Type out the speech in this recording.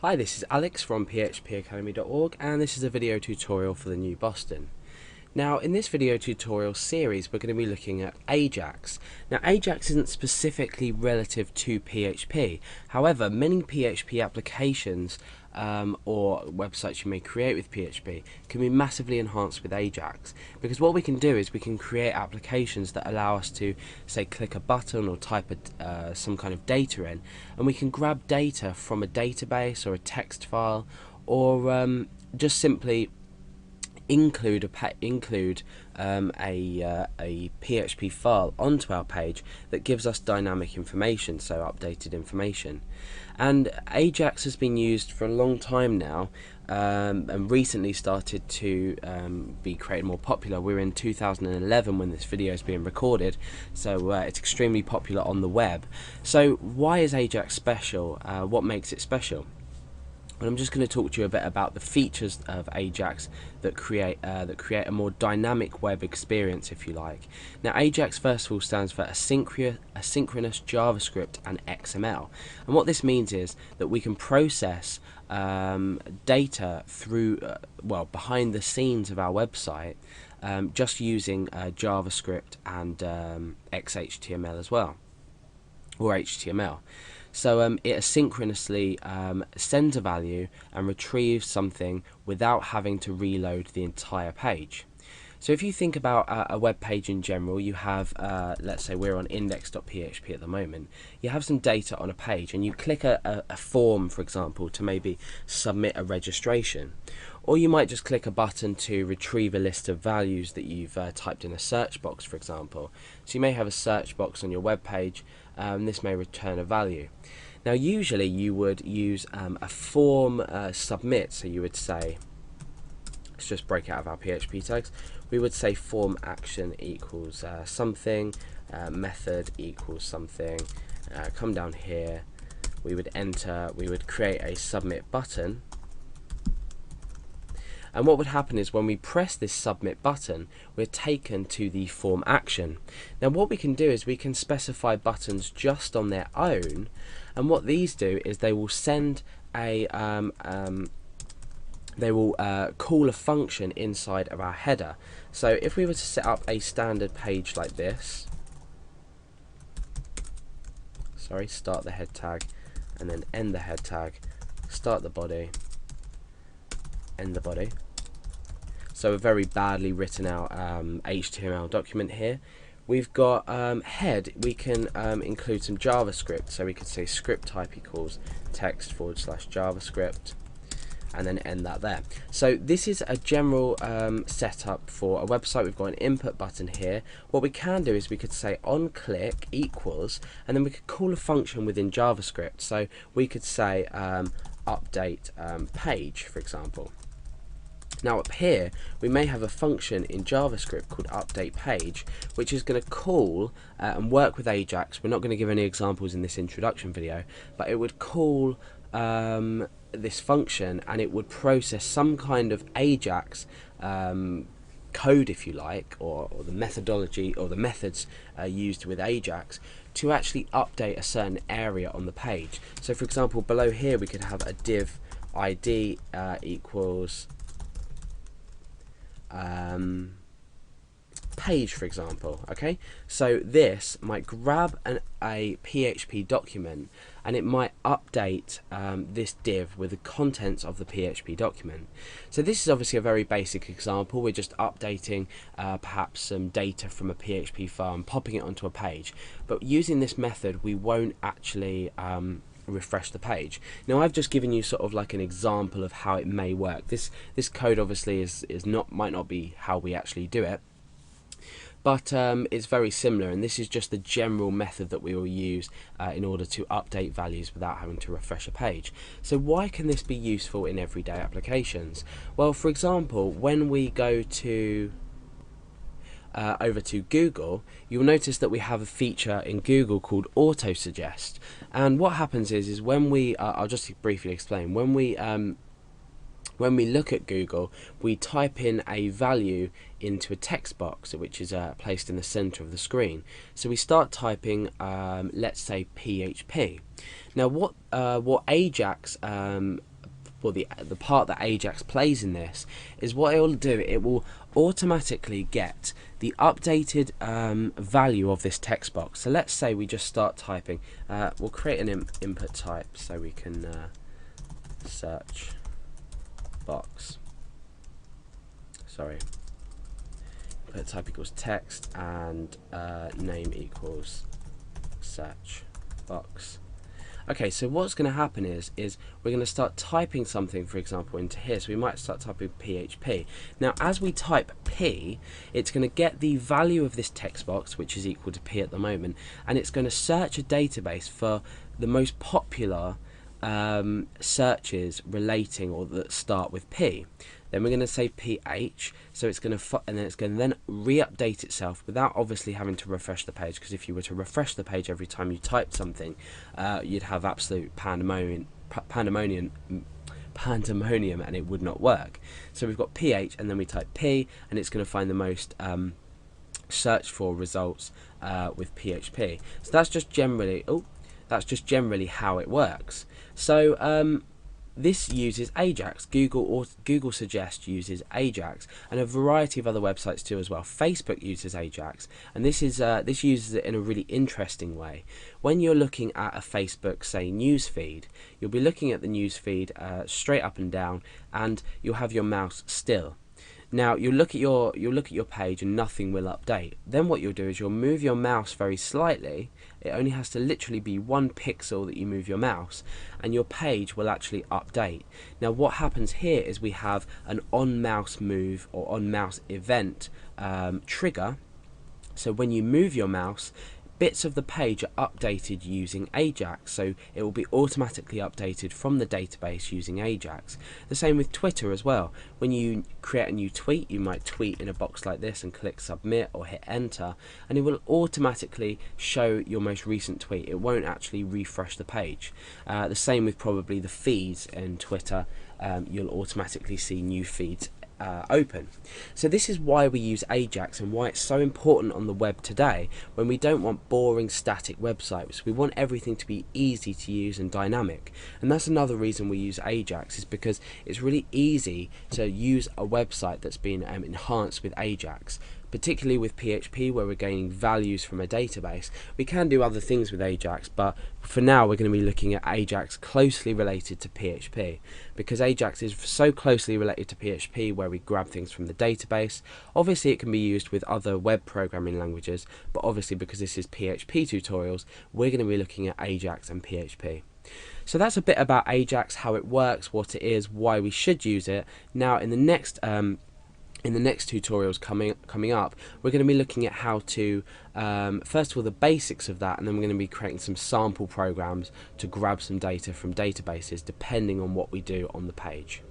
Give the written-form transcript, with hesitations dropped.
Hi, this is Alex from phpacademy.org, and this is a video tutorial for the new Boston. Now, in this video tutorial series, we're going to be looking at AJAX. Now, AJAX isn't specifically relative to PHP. However, many PHP applications or websites you may create with PHP can be massively enhanced with AJAX, because what we can do is we can create applications that allow us to, say, click a button or type some kind of data in, and we can grab data from a database or a text file, or just simply include a PHP file onto our page that gives us dynamic information, so updated information. And AJAX has been used for a long time now, and recently started to be created more popular. We're in 2011 when this video is being recorded, so it's extremely popular on the web. So why is AJAX special? What makes it special? And I'm just going to talk to you a bit about the features of AJAX that create a more dynamic web experience, if you like. Now, AJAX first of all stands for asynchronous JavaScript and XML, and what this means is that we can process data through behind the scenes of our website, just using JavaScript and XHTML as well, or HTML. So it asynchronously sends a value and retrieves something without having to reload the entire page. So if you think about a web page in general, you have, let's say we're on index.php at the moment, you have some data on a page and you click a form, for example, to maybe submit a registration. Or you might just click a button to retrieve a list of values that you've typed in a search box, for example. So you may have a search box on your web page, this may return a value. Now usually you would use a form submit, so you would say, let's just break it out of our PHP tags, we would say form action equals something, method equals something, come down here, we would create a submit button. And what would happen is when we press this submit button, we're taken to the form action. Now what we can do is we can specify buttons just on their own, and what these do is they will send a call a function inside of our header. So if we were to set up a standard page like this, start the head tag and then end the head tag, start the body, end the body. So a very badly written out HTML document here. We've got head, we can include some JavaScript, so we could say script type equals text/JavaScript, and then end that there. So this is a general setup for a website. We've got an input button here. What we can do is we could say on click equals, and then we could call a function within JavaScript. So we could say update page, for example. Now up here we may have a function in JavaScript called update page, which is going to call and work with AJAX. We're not going to give any examples in this introduction video, but it would call this function and it would process some kind of AJAX code, if you like, or the methodology or the methods used with AJAX to actually update a certain area on the page. So for example, below here we could have a div id equals page, for example. Okay, so this might grab a PHP document and it might update this div with the contents of the PHP document. So this is obviously a very basic example. We're just updating perhaps some data from a PHP file and popping it onto a page, but using this method we won't actually refresh the page. Now I've just given you sort of like an example of how it may work. This code obviously might not be how we actually do it, but it's very similar, and this is just the general method that we will use in order to update values without having to refresh a page. So why can this be useful in everyday applications? Well, for example, when we go to over to Google, you'll notice that we have a feature in Google called auto suggest, and what happens is when we I'll just briefly explain. When we when we look at Google, we type in a value into a text box, which is placed in the center of the screen. So we start typing, let's say PHP. Now, what AJAX, well, the part that AJAX plays in this is what it will do. It will automatically get the updated value of this text box. So let's say we just start typing. We'll create an input type so we can search box. Sorry. Input type equals text and name equals search box. Okay, so what's going to happen is we're going to start typing something, for example, into here. So we might start typing PHP. Now, as we type P, it's going to get the value of this text box, which is equal to P at the moment, and it's going to search a database for the most popular searches relating or that start with P. Then we're going to say PH, so it's going to and then it's going to then re-update itself without obviously having to refresh the page, because if you were to refresh the page every time you typed something, you'd have absolute pandemonium, and it would not work. So we've got PH, and then we type P, and it's going to find the most search for results with PHP. So that's just generally how it works. So this uses AJAX. Google Suggest uses AJAX, and a variety of other websites too as well. Facebook uses AJAX, and this uses it in a really interesting way. When you're looking at a Facebook, say, news feed, you'll be looking at the news feed straight up and down, and you'll have your mouse still. Now you'll look at your page and nothing will update. Then what you'll do is you'll move your mouse very slightly. It only has to literally be 1 pixel that you move your mouse, and your page will actually update. Now what happens here is we have an on mouse move or on mouse event trigger. So when you move your mouse, bits of the page are updated using AJAX, so it will be automatically updated from the database using AJAX. The same with Twitter as well. When you create a new tweet, you might tweet in a box like this and click submit or hit enter, and it will automatically show your most recent tweet. It won't actually refresh the page. The same with probably the feeds in Twitter. You'll automatically see new feeds open. So this is why we use AJAX and why it's so important on the web today, when we don't want boring static websites. We want everything to be easy to use and dynamic, and that's another reason we use AJAX, is because it's really easy to use a website that's been enhanced with AJAX. Particularly with PHP, where we're gaining values from a database. We can do other things with AJAX, but for now we're going to be looking at AJAX closely related to PHP, because AJAX is so closely related to PHP, where we grab things from the database. Obviously it can be used with other web programming languages, but obviously because this is PHP tutorials, we're going to be looking at AJAX and PHP. So that's a bit about AJAX, how it works, what it is, why we should use it. Now in the next tutorials coming up, we're going to be looking at how to first of all the basics of that, and then we're going to be creating some sample programs to grab some data from databases depending on what we do on the page.